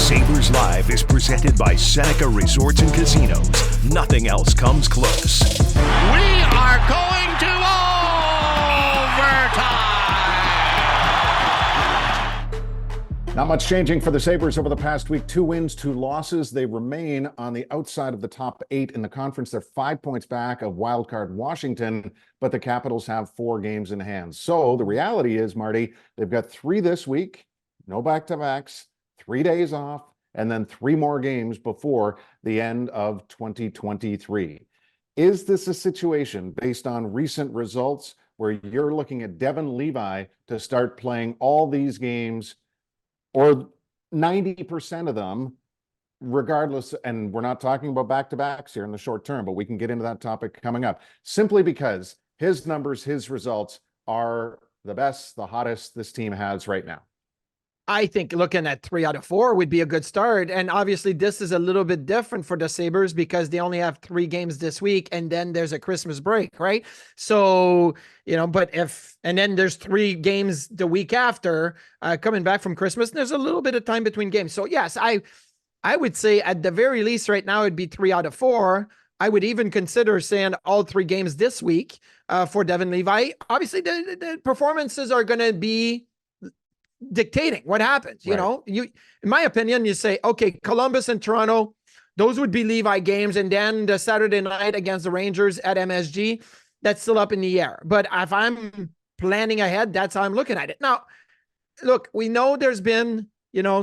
Sabres Live is presented by Seneca Resorts and Casinos. Nothing else comes close. We are going to overtime. Not much changing for the Sabres over the past week. 2 wins, 2 losses. They remain on the outside of the top 8 in the conference. They're 5 points back of wildcard Washington, but the Capitals have 4 games in hand. So the reality is, Marty, they've got 3 this week, no back-to-backs, 3 days off, and then 3 more games before the end of 2023. Is this a situation based on recent results where you're looking at Devon Levi to start playing all these games, or 90% of them, regardless? And we're not talking about back-to-backs here in the short term, but we can get into that topic coming up, simply because his numbers, his results are the best, the hottest this team has right now. I think looking at 3 out of 4 would be a good start. And obviously this is a little bit different for the Sabres because they only have 3 games this week and then there's a Christmas break, right? So, and then there's 3 games the week after coming back from Christmas. And there's a little bit of time between games. So yes, I would say at the very least right now it'd be 3 out of 4. I would even consider saying all 3 games this week for Devon Levi. Obviously the performances are going to be dictating what happens. Right. In my opinion, you say, okay, Columbus and Toronto, those would be Levi games. And then the Saturday night against the Rangers at MSG, that's still up in the air. But if I'm planning ahead, that's how I'm looking at it. Now, look, we know there's been,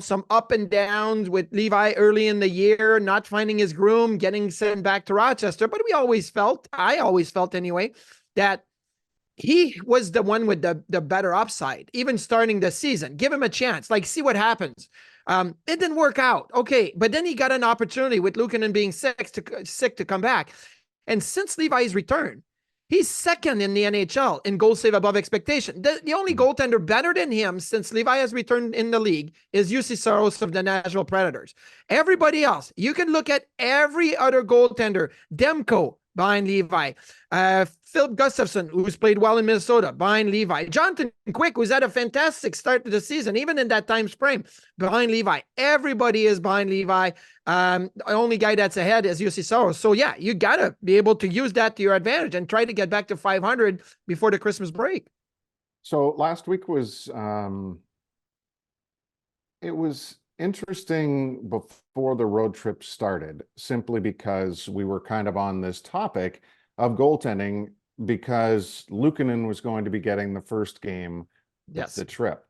some up and downs with Levi early in the year, not finding his groove, getting sent back to Rochester. But I always felt anyway, that he was the one with the better upside, even starting the season. Give him a chance, see what happens. It didn't work out. Okay. But then he got an opportunity with Luukkonen being sick to come back. And since Levi's return, he's second in the NHL in goal save above expectation. The only goaltender better than him since Levi has returned in the league is UC Saros of the Nashville Predators. Everybody else, you can look at every other goaltender, Demko behind Levi, Philip Gustafsson, who's played well in Minnesota, behind Levi, Jonathan Quick, who's had a fantastic start to the season, even in that time frame, behind Levi. Everybody is behind Levi. The only guy that's ahead is UC Saros. So yeah, you got to be able to use that to your advantage and try to get back to 500 before the Christmas break. So last week was, it was interesting before the road trip started, simply because we were kind of on this topic of goaltending, because Luukkonen was going to be getting the first game of the trip,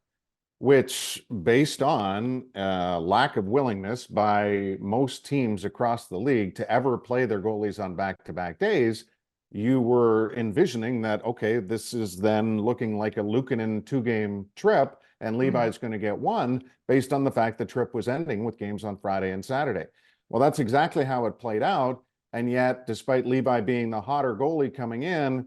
which, based on lack of willingness by most teams across the league to ever play their goalies on back-to-back days, you were envisioning that, okay, this is then looking like a Luukkonen 2-game trip, and Levi's going to get 1 based on the fact the trip was ending with games on Friday and Saturday. Well, that's exactly how it played out. And yet, despite Levi being the hotter goalie coming in,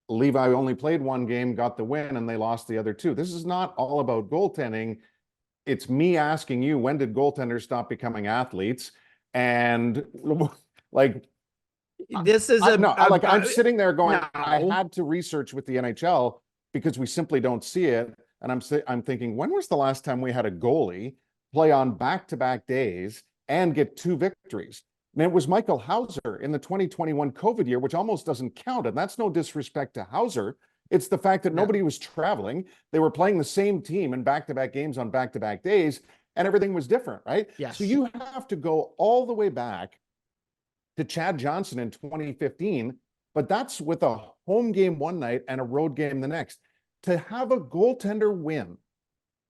Levi only played 1 game, got the win, and they lost the other 2. This is not all about goaltending. It's me asking you, when did goaltenders stop becoming athletes? And this is I'm sitting there going, no. I had to research with the NHL because we simply don't see it. And I'm thinking, when was the last time we had a goalie play on back-to-back days and get 2 victories? And it was Michael Hauser in the 2021 COVID year, which almost doesn't count. And that's no disrespect to Hauser. It's the fact that nobody was traveling. They were playing the same team in back-to-back games on back-to-back days, and everything was different, right? Yes. So you have to go all the way back to Chad Johnson in 2015, but that's with a home game one night and a road game the next. To have a goaltender win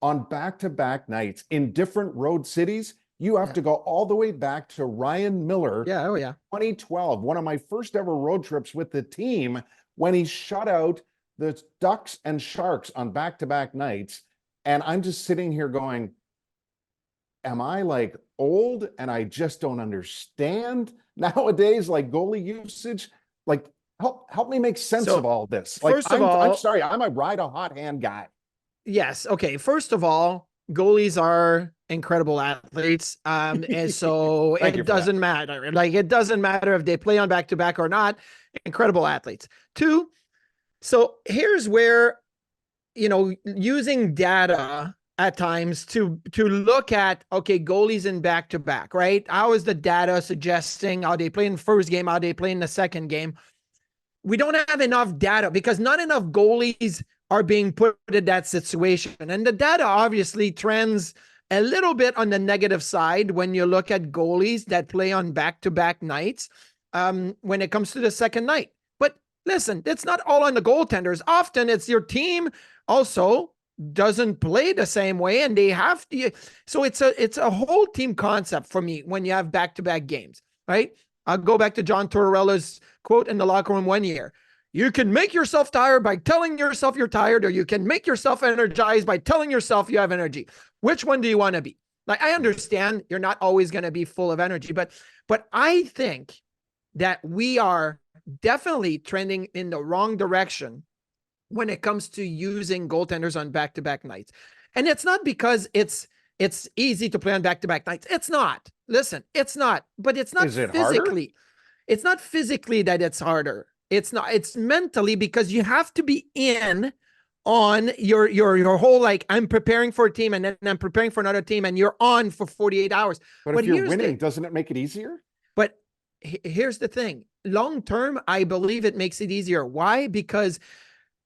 on back-to-back nights in different road cities, you have to go all the way back to Ryan Miller. 2012, one of my first ever road trips with the team, when he shut out the Ducks and Sharks on back-to-back nights. And I'm just sitting here going, am I old and I just don't understand nowadays, goalie usage? Help me make sense of all this. First of all, I'm sorry, I'm a ride a hot hand guy. Yes. Okay. First of all, goalies are incredible athletes. And so it doesn't matter. It doesn't matter if they play on back-to-back or not. Incredible athletes. 2, so here's where, using data at times to look at, okay, goalies in back-to-back, right? How is the data suggesting how they play in the first game, how they play in the second game? We don't have enough data because not enough goalies are being put in that situation. And the data obviously trends a little bit on the negative side when you look at goalies that play on back-to-back nights when it comes to the second night. But listen, it's not all on the goaltenders. Often it's your team also doesn't play the same way and they have to. So it's a whole team concept for me when you have back-to-back games, right? I'll go back to John Tortorella's quote in the locker room one year. You can make yourself tired by telling yourself you're tired, or you can make yourself energized by telling yourself you have energy. Which one do you want to be? Like, I understand you're not always going to be full of energy, but I think that we are definitely trending in the wrong direction when it comes to using goaltenders on back-to-back nights. And it's not because it's easy to play on back-to-back nights. It's not. Listen, it's not. But it's not physically. Harder? It's not physically that it's harder. It's not. It's mentally, because you have to be in on your whole, like, I'm preparing for a team and then I'm preparing for another team and you're on for 48 hours. But if you're winning, doesn't it make it easier? But here's the thing. Long term, I believe it makes it easier. Why? Because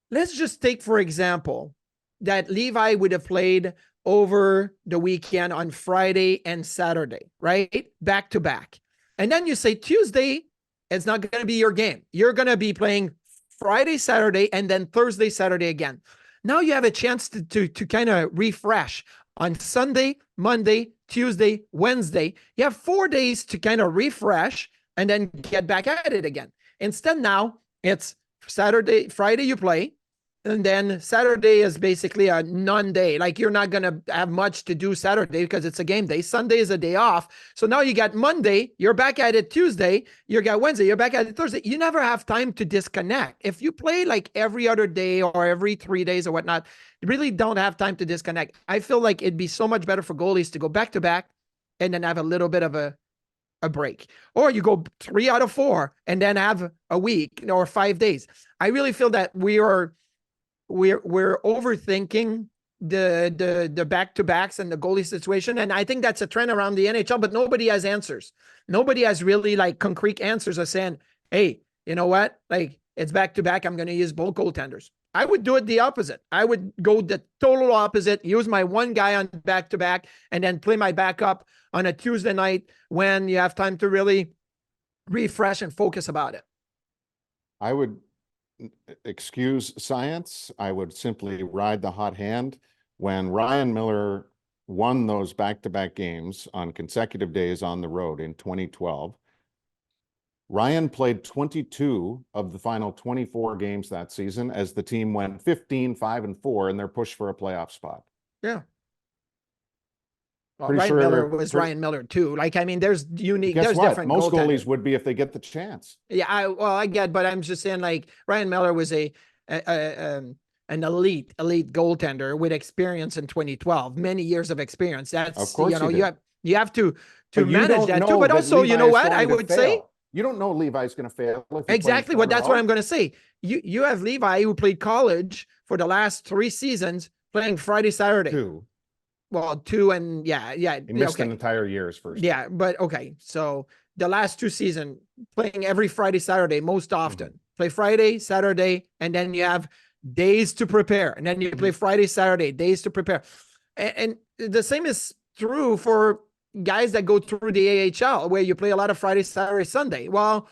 let's just take, for example, that Levi would have played over the weekend on Friday and Saturday, right? Back to back. And then you say Tuesday, it's not going to be your game. You're going to be playing Friday, Saturday, and then Thursday, Saturday again. Now you have a chance to kind of refresh on Sunday, Monday, Tuesday, Wednesday. You have 4 days to kind of refresh and then get back at it again. Instead, now it's Saturday, Friday you play, and then Saturday is basically a non-day. Like, you're not going to have much to do Saturday because it's a game day. Sunday is a day off. So now you got Monday, you're back at it Tuesday, you got Wednesday, you're back at it Thursday. You never have time to disconnect. If you play like every other day or every 3 days or whatnot, you really don't have time to disconnect. I feel like it'd be so much better for goalies to go back to back and then have a little bit of a break. Or you go 3 out of 4 and then have a week or 5 days. I really feel that we're overthinking the back-to-backs and the goalie situation. And I think that's a trend around the NHL, but nobody has answers. Nobody has really like concrete answers of saying, hey, you know what? Like, it's back-to-back. I'm going to use both goaltenders. I would do it the opposite. I would go the total opposite, use my one guy on back-to-back and then play my backup on a Tuesday night when you have time to really refresh and focus about it. I would excuse science. I would simply ride the hot hand. When Ryan Miller won those back-to-back games on consecutive days on the road in 2012, Ryan played 22 of the final 24 games that season as the team went 15-5-4 in their push for a playoff spot. Yeah. Well, Ryan Miller was Ryan Miller too. Like, I mean, there's unique, there's different. Most goalies would be if they get the chance. Yeah, I get, but I'm just saying, like, Ryan Miller was an elite goaltender with experience in 2012, many years of experience. That's, of course, you have to manage that too. But also, you know what I would say? You don't know Levi's going to fail. Exactly. That's what I'm going to say. You have Levi, who played college for the last 3 seasons, playing Friday, Saturday. 2. Well, 2 and yeah. He missed an entire year's first. Yeah, but okay. So the last 2 seasons, playing every Friday, Saturday, most often. Mm-hmm. Play Friday, Saturday, and then you have days to prepare. And then you play Friday, Saturday, days to prepare. And the same is true for guys that go through the AHL, where you play a lot of Friday, Saturday, Sunday. Well,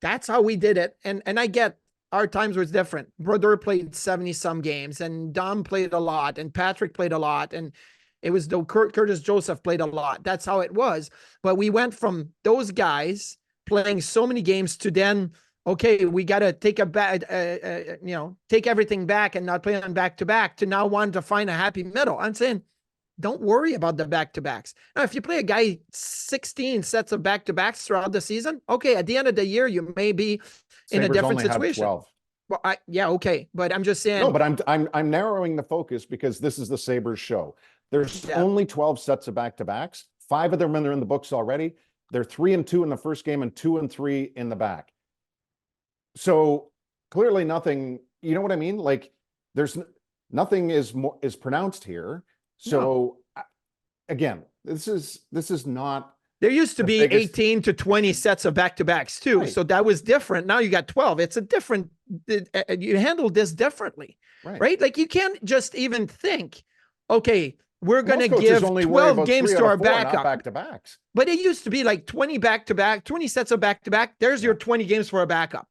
that's how we did it. And I get our times was different. Brodeur played 70 some games, and Dom played a lot, and Patrick played a lot, and it was though Curtis Joseph played a lot. That's how it was. But we went from those guys playing so many games to then, okay, we got to take take everything back and not play on back-to-back, to now want to find a happy middle. I'm saying, don't worry about the back-to-backs. Now, if you play a guy 16 sets of back-to-backs throughout the season, okay, at the end of the year, you may be in a different situation. 12. Well, yeah, okay, but I'm just saying. No, but I'm narrowing the focus because this is the Sabres show. There's only 12 sets of back-to-backs. 5 of them are in the books already. They're 3-2 in the first game and 2-3 in the back. So clearly nothing. You know what I mean? Like, there's nothing is pronounced here. So again, this is not. There used to the be biggest- 18 to 20 sets of back-to-backs too. Right. So that was different. Now you got 12. It's a different, you handle this differently, right? Like you can't just even think, okay, we're going to Most coaches give only worry 12 about games 3 to out our of 4, not backup. back-to-backs. But it used to be like 20 back-to-back, 20 sets of back-to-back. There's your 20 games for a backup.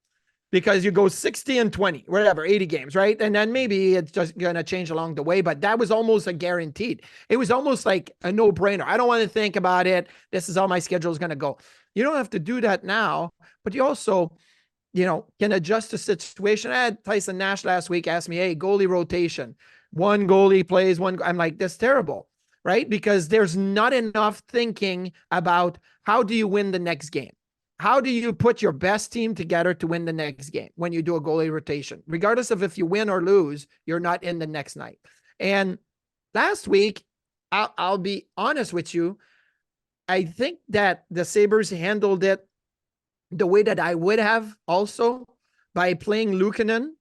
Because you go 60 and 20, whatever, 80 games, right? And then maybe it's just going to change along the way, but that was almost a guaranteed. It was almost like a no-brainer. I don't want to think about it. This is how my schedule is going to go. You don't have to do that now, but you also, can adjust the situation. I had Tyson Nash last week ask me, hey, goalie rotation. One goalie plays one. I'm like, that's terrible, right? Because there's not enough thinking about how do you win the next game? How do you put your best team together to win the next game when you do a goalie rotation? Regardless of if you win or lose, you're not in the next night. And last week, I'll be honest with you, I think that the Sabres handled it the way that I would have also by playing Luukkonen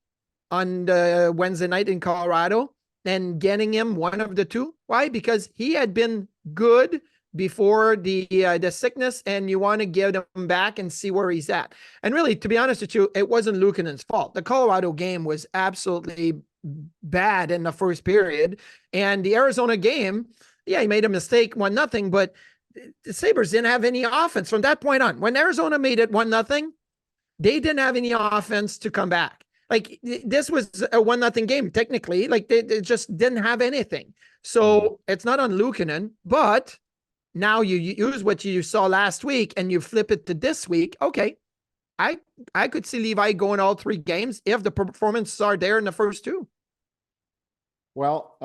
on the Wednesday night in Colorado and getting him one of the two. Why? Because he had been good before the sickness, and you want to give him back and see where he's at. And really, to be honest with you, it wasn't Luukkonen's fault. The Colorado game was absolutely bad in the first period, and the Arizona game, yeah, he made a mistake, 1-0, but the Sabres didn't have any offense from that point on. When Arizona made it 1-0, they didn't have any offense to come back. Like this was a 1-0 game, technically. Like they just didn't have anything. So it's not on Luukkonen, but now you use what you saw last week and you flip it to this week. Okay. I could see Levi going all 3 games if the performances are there in the first 2. Well,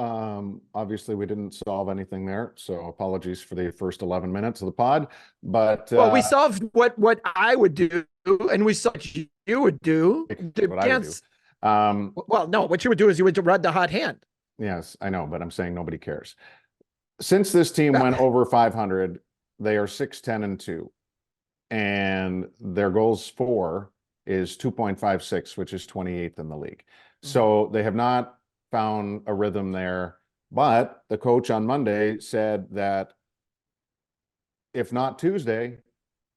obviously we didn't solve anything there, so apologies for the first 11 minutes of the pod, but well, we solved what I would do, and we saw what you would do. what I would do. Well, no, what you would do is you would run the hot hand. Yes, I know, but I'm saying nobody cares. Since this team went over 500, they are 6-10-2, and their goals for is 2.56, which is 28th in the league. So they have not found a rhythm there, but the coach on Monday said that if not Tuesday,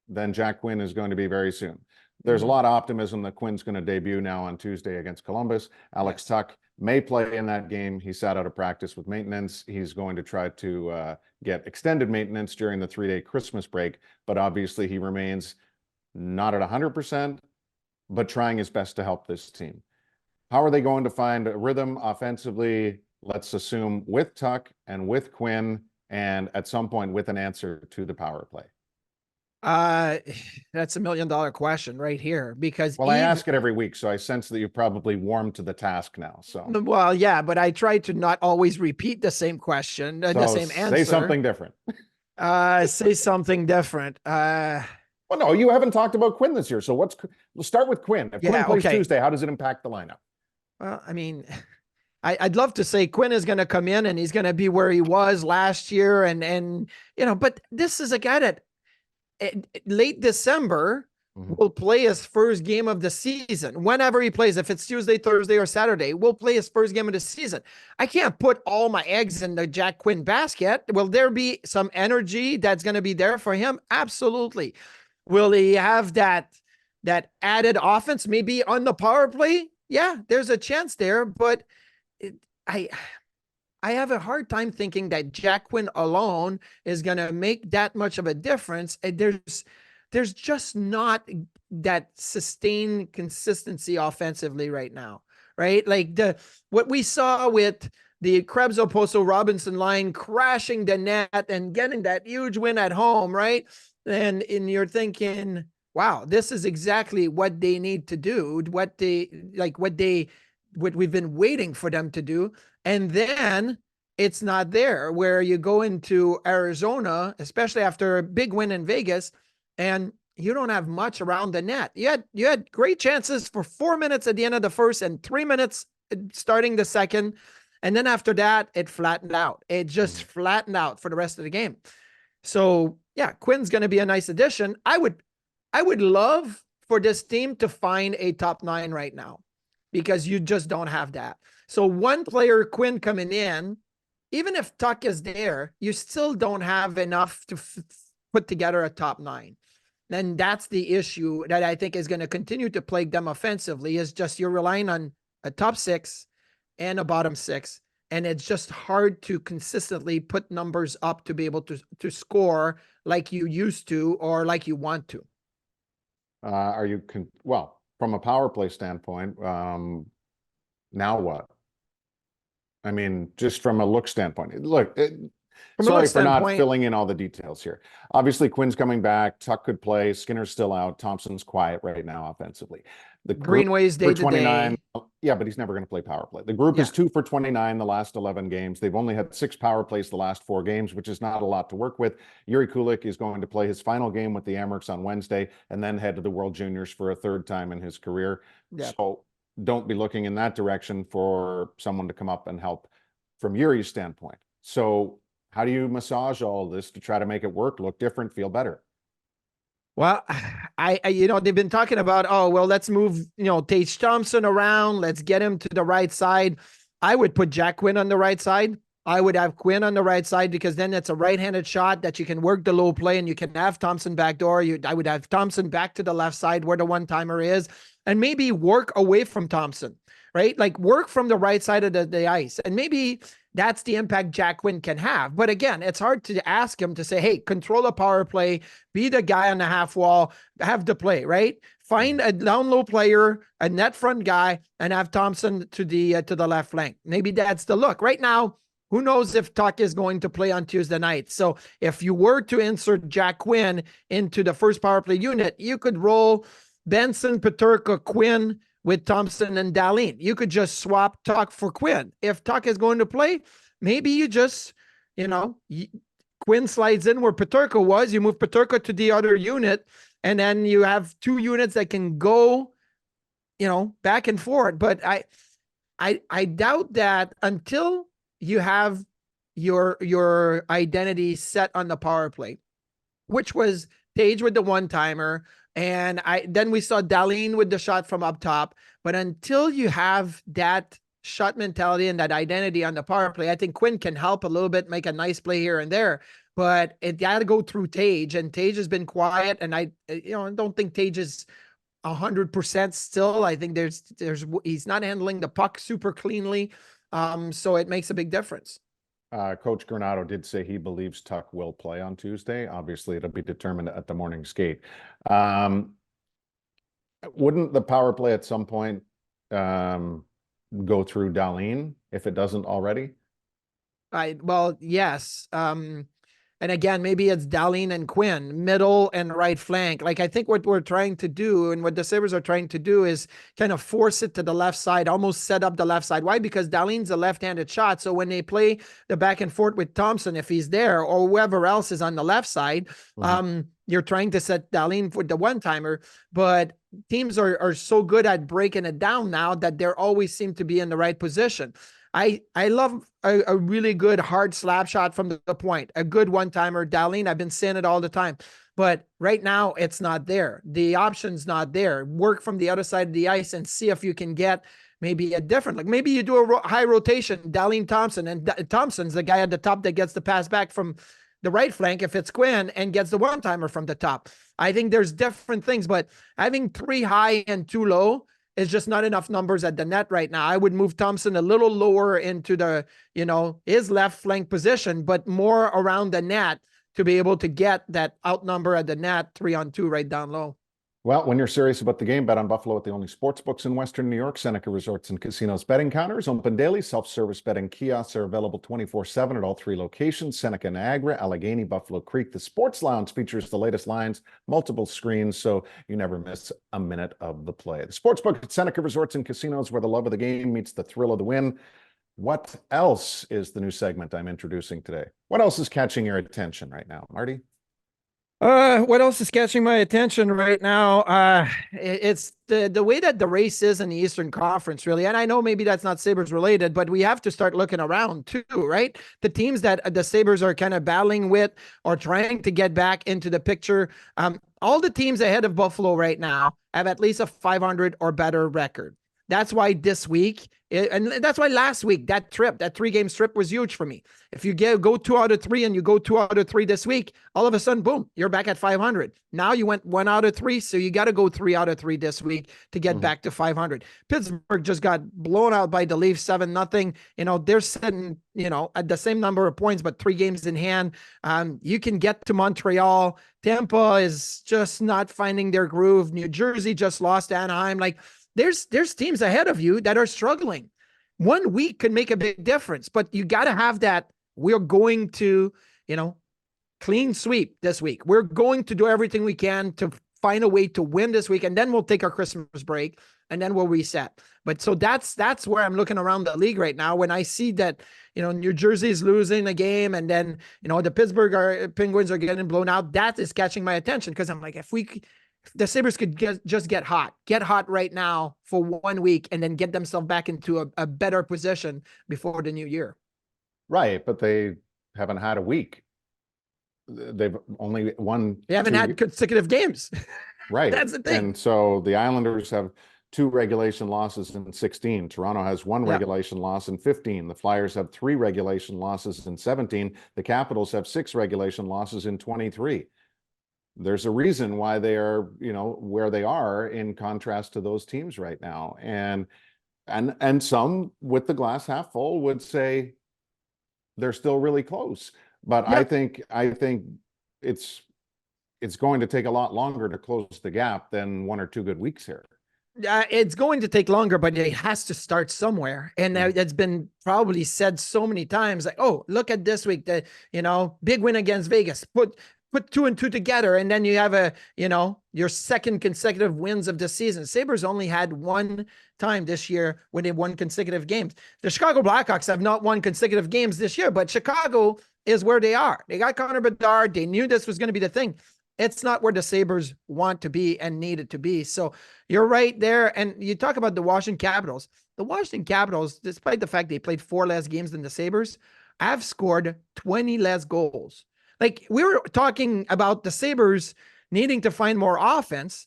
then Jack Quinn is going to be very soon. There's a lot of optimism that Quinn's going to debut now on Tuesday against Columbus. Alex Tuck may play in that game. He sat out of practice with maintenance. He's going to try to get extended maintenance during the 3-day Christmas break, but obviously he remains not at 100%, but trying his best to help this team. How are they going to find a rhythm offensively? Let's assume with Tuck and with Quinn, and at some point with an answer to the power play. That's $1 million question right here, because I ask it every week, so I sense that you probably warmed to the task now. So well, yeah, but I try to not always repeat the same question, the same answer. Say something different. Say something different. Well, no, you haven't talked about Quinn this year. So we'll start with Quinn. If Quinn plays Tuesday, how does it impact the lineup? Well, I mean, I'd love to say Quinn is going to come in and he's going to be where he was last year, and but this is a guy that late December will play his first game of the season. Whenever he plays, if it's Tuesday, Thursday, or Saturday, we'll play his first game of the season. I can't put all my eggs in the Jack Quinn basket. Will there be some energy that's going to be there for him? Absolutely. Will he have that added offense maybe on the power play? Yeah, there's a chance there, but I have a hard time thinking that Jack Quinn alone is going to make that much of a difference. There's just not that sustained consistency offensively right now, right? Like what we saw with the Krebs, Oposo, Robinson line crashing the net and getting that huge win at home, right? And you're thinking, wow, this is exactly what they need to do, what we've been waiting for them to do. And then it's not there, where you go into Arizona, especially after a big win in Vegas, and you don't have much around the net. You had great chances for 4 minutes at the end of the first and 3 minutes starting the second. And then after that, it flattened out. It just flattened out for the rest of the game. So yeah, Quinn's going to be a nice addition. I would love for this team to find a top 9 right now, because you just don't have that. So one player, Quinn, coming in, even if Tuck is there, you still don't have enough to put together a top 9. And that's the issue that I think is going to continue to plague them offensively, is just you're relying on a top 6 and a bottom 6. And it's just hard to consistently put numbers up to be able to score like you used to or like you want to. Well, from a power play standpoint, now what? I mean, just from a look standpoint, look, sorry for not filling in all the details here. Obviously, Quinn's coming back. Tuck could play. Skinner's still out. Thompson's quiet right now offensively. The Greenway's day to day. Yeah, but he's never going to play power play. The group is 2 for 29 the last 11 games. They've only had 6 power plays the last 4 games, which is not a lot to work with. Yuri Kulik is going to play his final game with the Amerks on Wednesday and then head to the World Juniors for a 3rd time in his career. Yeah. So don't be looking in that direction for someone to come up and help from Yuri's standpoint. So how do you massage all this to try to make it work, look different, feel better? Well, I they've been talking about, let's move, Tage Thompson around. Let's get him to the right side. I would put Jack Quinn on the right side. I would have Quinn on the right side because then it's a right-handed shot that you can work the low play and you can have Thompson backdoor. I would have Thompson back to the left side where the one-timer is and maybe work away from Thompson, right? Like work from the right side of the ice. And maybe that's the impact Jack Quinn can have. But again, it's hard to ask him to say, hey, control a power play, be the guy on the half wall, have the play, right? Find a down low player, a net front guy, and have Thompson to the left flank. Maybe that's the look. Right now, who knows if Tuck is going to play on Tuesday night. So if you were to insert Jack Quinn into the first power play unit, you could roll Benson, Peterka, Quinn with Thompson and Dahlin. You could just swap Tuck for Quinn. If Tuck is going to play, maybe you just, Quinn slides in where Peterka was. You move Peterka to the other unit, and then you have 2 units that can go, back and forth. But I doubt that until you have your identity set on the power play, which was Tage with the one-timer, and then we saw Dahlin with the shot from up top. But until you have that shot mentality and that identity on the power play, I think Quinn can help a little bit, make a nice play here and there. But it got to go through Tage, and Tage has been quiet. And I don't think Tage is 100% still. I think he's not handling the puck super cleanly. So it makes a big difference. Coach Granato did say he believes Tuck will play on Tuesday. Obviously, it'll be determined at the morning skate. Wouldn't the power play at some point go through Dahlin if it doesn't already? Yes. And again, maybe it's Dahlin and Quinn, middle and right flank. Like, I think what we're trying to do and what the Sabres are trying to do is kind of force it to the left side, almost set up the left side. Why? Because Dahlin's a left-handed shot. So when they play the back and forth with Thompson, if he's there or whoever else is on the left side, you're trying to set Dahlin with the one-timer. But teams are so good at breaking it down now that they always seem to be in the right position. I love a really good hard slap shot from the point, a good one-timer. Dahlin, I've been saying it all the time, but right now it's not there. The option's not there. Work from the other side of the ice and see if you can get maybe a different, like maybe you do a high rotation, Dahlin Thompson, and Thompson's the guy at the top that gets the pass back from the right flank if it's Quinn and gets the one-timer from the top. I think there's different things, but having 3 high and 2 low is just not enough numbers at the net right now. I would move Thompson a little lower into the, his left flank position, but more around the net to be able to get that outnumber at the net 3-on-2 right down low. Well, when you're serious about the game, bet on Buffalo at the only sports books in Western New York. Seneca Resorts and Casinos betting counters open daily. Self-service betting kiosks are available 24/7 at all 3 locations: Seneca, Niagara, Allegheny, Buffalo Creek. The Sports Lounge features the latest lines, multiple screens, so you never miss a minute of the play. The Sportsbook at Seneca Resorts and Casinos, where the love of the game meets the thrill of the win. What else is the new segment I'm introducing today? What else is catching your attention right now, Marty? What else is catching my attention right now? It's the way that the race is in the Eastern Conference, really. And I know maybe that's not Sabres related, but we have to start looking around too, right? The teams that the Sabres are kind of battling with or trying to get back into the picture. All the teams ahead of Buffalo right now have at least a 500 or better record. That's why this week, and that's why last week, that 3-game trip was huge for me. If you go 2 out of 3 and you go 2 out of 3 this week, all of a sudden, boom, you're back at 500. Now you went 1 out of 3, so you got to go 3 out of 3 this week to get back to 500. Pittsburgh just got blown out by the Leafs 7-0. They're sitting, at the same number of points, but 3 games in hand. You can get to Montreal. Tampa is just not finding their groove. New Jersey just lost to Anaheim. Like, there's teams ahead of you that are struggling. 1 week can make a big difference, but you got to have that. We're going to, clean sweep this week. We're going to do everything we can to find a way to win this week, and then we'll take our Christmas break, and then we'll reset. But so that's where I'm looking around the league right now when I see that, New Jersey is losing a game, and then, the Pittsburgh Penguins are getting blown out. That is catching my attention, because I'm like, if the Sabres could just get hot right now for 1 week and then get themselves back into a better position before the new year. Right, but they haven't had a week. They've only won. They haven't had consecutive games. Right. That's the thing. And so the Islanders have 2 regulation losses in 16. Toronto has 1 regulation loss in 15. The Flyers have 3 regulation losses in 17. The Capitals have 6 regulation losses in 23. There's a reason why they are, where they are in contrast to those teams right now. And some with the glass half full would say they're still really close. But I think it's going to take a lot longer to close the gap than 1 or 2 good weeks here. It's going to take longer, but it has to start somewhere. And that's been probably said so many times, like, oh, look at this week, big win against Vegas. Put 2 and 2 together, and then you have your second consecutive wins of the season. Sabres only had 1 time this year when they won consecutive games. The Chicago Blackhawks have not won consecutive games this year, but Chicago is where they are. They got Connor Bedard. They knew this was going to be the thing. It's not where the Sabres want to be and need it to be. So you're right there. And you talk about the Washington Capitals. The Washington Capitals, despite the fact they played 4 less games than the Sabres, have scored 20 less goals. Like, we were talking about the Sabres needing to find more offense,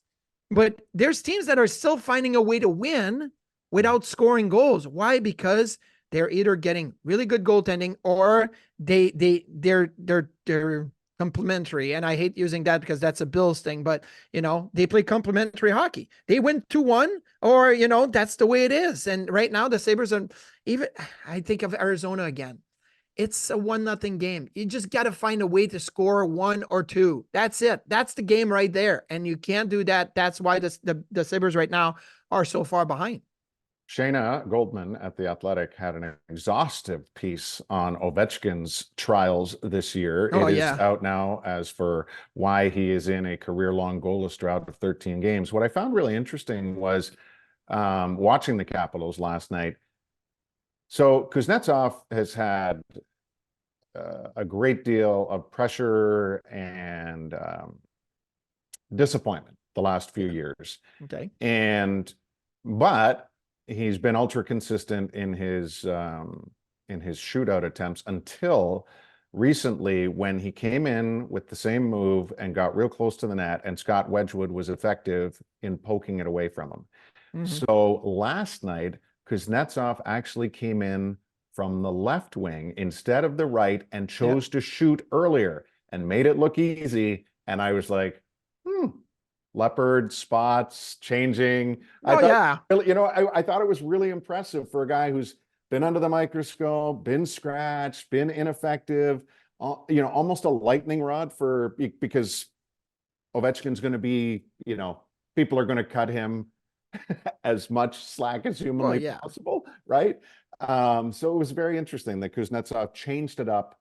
but there's teams that are still finding a way to win without scoring goals. Why? Because they're either getting really good goaltending or they're complementary. And I hate using that because that's a Bills thing, but they play complementary hockey. They win 2-1, or that's the way it is. And right now the Sabres are, even I think of Arizona again. It's a 1-0 game. You just got to find a way to score 1 or 2. That's it. That's the game right there. And you can't do that. That's why the Sabres right now are so far behind. Shayna Goldman at The Athletic had an exhaustive piece on Ovechkin's trials this year. It is out now as for why he is in a career-long goalless drought of 13 games. What I found really interesting was watching the Capitals last night. So Kuznetsov has had a great deal of pressure and disappointment the last few years. Okay. But he's been ultra consistent in his shootout attempts until recently, when he came in with the same move and got real close to the net, and Scott Wedgwood was effective in poking it away from him. So last night, Kuznetsov actually came in from the left wing instead of the right and chose to shoot earlier and made it look easy. And I was like, leopard spots changing. I thought it was really impressive for a guy who's been under the microscope, been scratched, been ineffective, almost a lightning rod because Ovechkin's going to be, people are going to cut him as much slack as humanly possible, right? So it was very interesting that Kuznetsov changed it up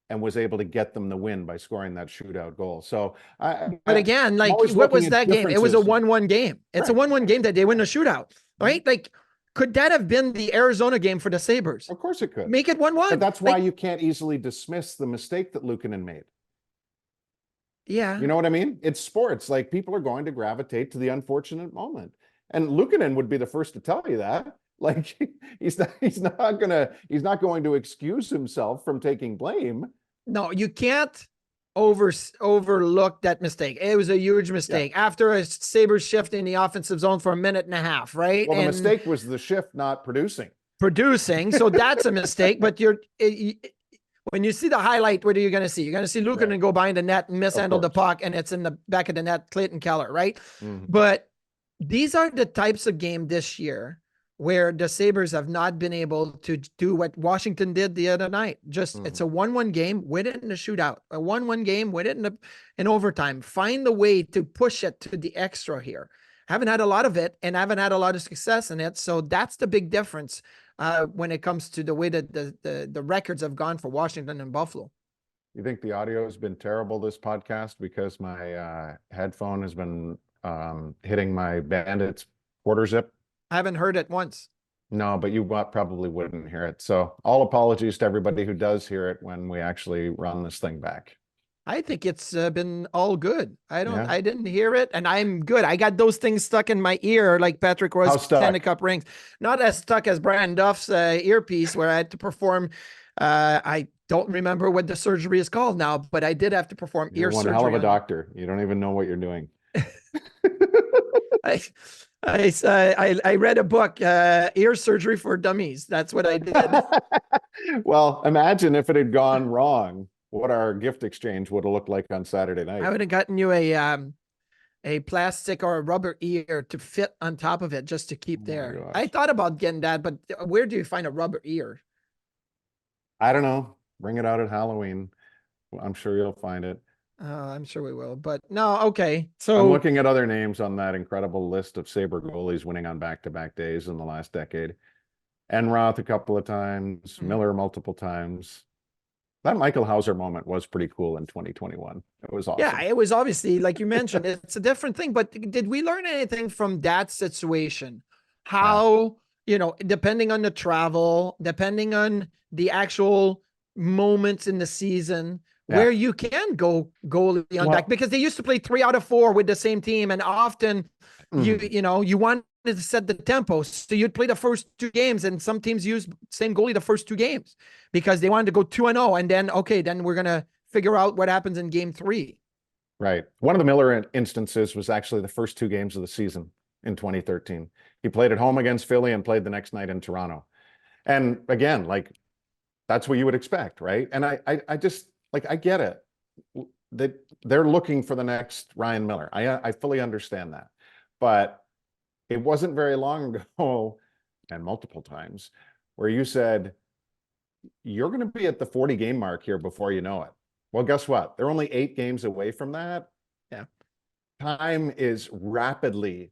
and was able to get them the win by scoring that shootout goal. So, but again, like, what was that game? It was a 1-1 game. It's a 1-1 game that they win a shootout, right? Like, could that have been the Arizona game for the Sabres? Of course it could. Make it 1-1. But that's why you can't easily dismiss the mistake that Luukkonen made. Yeah. You know what I mean? It's sports. Like, people are going to gravitate to the unfortunate moment. And Luukkonen would be the first to tell you that. Like, he's not going to excuse himself from taking blame. No, you can't overlooked that mistake. It was a huge mistake after a Sabres shift in the offensive zone for a minute and a half, right? Well, the mistake was the shift not producing. So that's a mistake. But when you see the highlight, what are you going to see? You're going to see Luukkonen go behind the net and mishandle the puck, and it's in the back of the net, Clayton Keller, right? Mm-hmm. But these are the types of game this year where the Sabres have not been able to do what Washington did the other night. It's a 1-1 game, win it in a shootout. A 1-1 game, win it in overtime. Find the way to push it to the extra here. Haven't had a lot of it and haven't had a lot of success in it. So that's the big difference when it comes to the way that the records have gone for Washington and Buffalo. You think the audio has been terrible this podcast because my headphone has been hitting my Bandits quarter zip? I haven't heard it once. No, but you probably wouldn't hear it. So all apologies to everybody who does hear it when we actually run this thing back. I think it's been all good. I didn't hear it, and I'm good. I got those things stuck in my ear like Patrick Roy's Canada Cup rings. Not as stuck as Brian Duff's earpiece where I had to perform. I don't remember what the surgery is called now, but I did have to perform ear surgery. You're one hell of a doctor. You don't even know what you're doing. I read a book, Ear Surgery for Dummies. That's what I did. Well, imagine if it had gone wrong, what our gift exchange would have looked like on Saturday night. I would have gotten you a plastic or a rubber ear to fit on top of it just to keep there. I thought about getting that, but where do you find a rubber ear? I don't know. Bring it out at Halloween. I'm sure you'll find it. I'm sure we will, but no, okay. So I'm looking at other names on that incredible list of Sabre goalies winning on back-to-back days in the last decade. Enroth a couple of times, Miller multiple times. That Michael Hauser moment was pretty cool in 2021. It was awesome. Yeah, it was obviously, like you mentioned, it's a different thing. But did we learn anything from that situation? How, depending on the travel, depending on the actual moments in the season, where you can go goalie on back, because they used to play 3 out of 4 with the same team, and often you wanted to set the tempo, so you'd play the first 2 games, and some teams use same goalie the first 2 games because they wanted to go 2-0, and then we're gonna figure out what happens in game 3. Right. One of the Miller instances was actually the first 2 games of the season in 2013. He played at home against Philly and played the next night in Toronto, and again, like that's what you would expect, right? And I just. Like, I get it. They're looking for the next Ryan Miller. I fully understand that. But it wasn't very long ago, and multiple times, where you said, you're going to be at the 40-game mark here before you know it. Well, guess what? They're only 8 games away from that. Yeah. Time is rapidly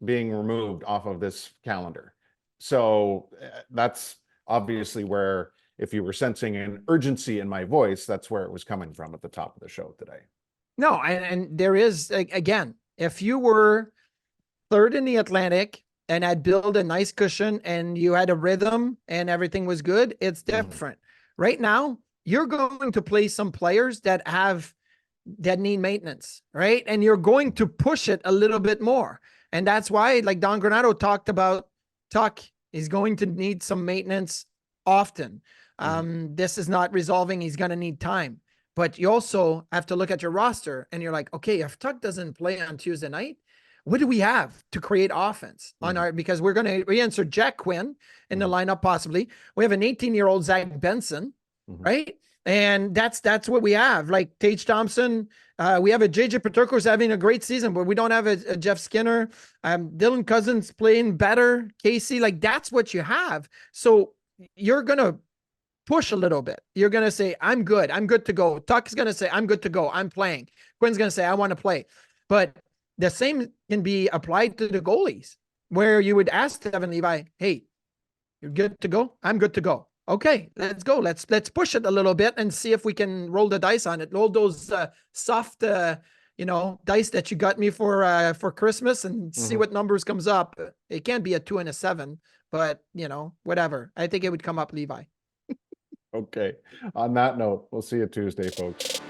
being removed off of this calendar. So that's obviously where, if you were sensing an urgency in my voice, that's where it was coming from at the top of the show today. No, and there is, again, if you were 3rd in the Atlantic and had built a nice cushion and you had a rhythm and everything was good, it's different. Right now, you're going to play some players that need maintenance, right? And you're going to push it a little bit more. And that's why, like Don Granato talked about, Tuck is going to need some maintenance often. This is not resolving. He's going to need time. But you also have to look at your roster and you're like, okay, if Tuck doesn't play on Tuesday night, what do we have to create offense on because we're going to reinsert Jack Quinn in the lineup possibly. We have an 18-year-old Zach Benson, right? And that's what we have. Like Tage Thompson, we have a JJ Peterko's having a great season, but we don't have a Jeff Skinner. Dylan Cousins playing better. Casey, like that's what you have. So you're going to push a little bit. You're going to say, I'm good. I'm good to go. Tuck is going to say, I'm good to go. I'm playing. Quinn's going to say, I want to play. But the same can be applied to the goalies, where you would ask Devon Levi, hey, you're good to go? I'm good to go. Okay, let's go. Let's push it a little bit and see if we can roll the dice on it. Roll those soft, dice that you got me for Christmas and see what numbers comes up. It can't be a 2 and a 7, but whatever. I think it would come up, Levi. Okay. On that note, we'll see you Tuesday, folks.